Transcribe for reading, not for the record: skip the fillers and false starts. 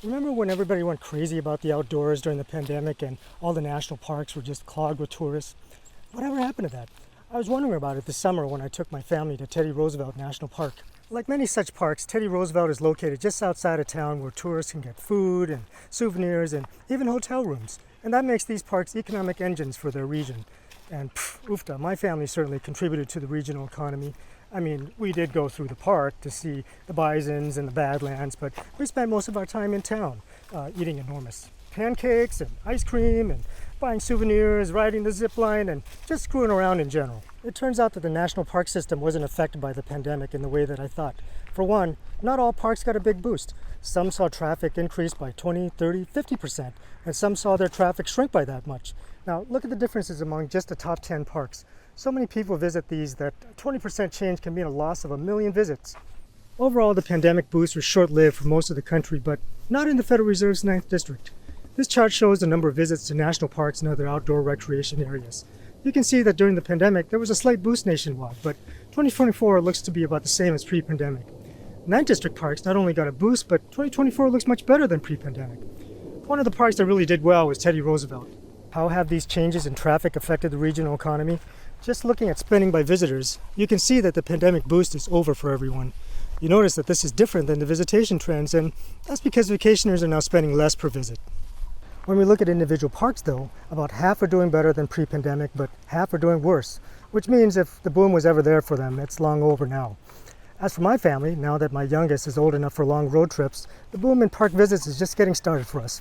Remember when everybody went crazy about the outdoors during the pandemic and all the national parks were just clogged with tourists? Whatever happened to that? I was wondering about it this summer when I took my family to Teddy Roosevelt National Park. Like many such parks, Teddy Roosevelt is located just outside of town where tourists can get food and souvenirs and even hotel rooms. And that makes these parks economic engines for their region. And oofta, my family certainly contributed to the regional economy. I mean, we did go through the park to see the bisons and the badlands, but we spent most of our time in town eating enormous pancakes and ice cream and buying souvenirs, riding the zip line, and just screwing around in general. It turns out that the national park system wasn't affected by the pandemic in the way that I thought. For one, not all parks got a big boost. Some saw traffic increase by 20, 30, 50%, and some saw their traffic shrink by that much. Now, look at the differences among just the top 10 parks. So many people visit these that 20% change can mean a loss of 1 million visits. Overall, the pandemic boost was short-lived for most of the country, but not in the Federal Reserve's 9th District. This chart shows the number of visits to national parks and other outdoor recreation areas. You can see that during the pandemic, there was a slight boost nationwide, but 2024 looks to be about the same as pre-pandemic. 9th District parks not only got a boost, but 2024 looks much better than pre-pandemic. One of the parks that really did well was Teddy Roosevelt. How have these changes in traffic affected the regional economy? Just looking at spending by visitors, you can see that the pandemic boost is over for everyone. You notice that this is different than the visitation trends, and that's because vacationers are now spending less per visit. When we look at individual parks though, about half are doing better than pre-pandemic, but half are doing worse, which means if the boom was ever there for them, it's long over now. As for my family, now that my youngest is old enough for long road trips, the boom in park visits is just getting started for us.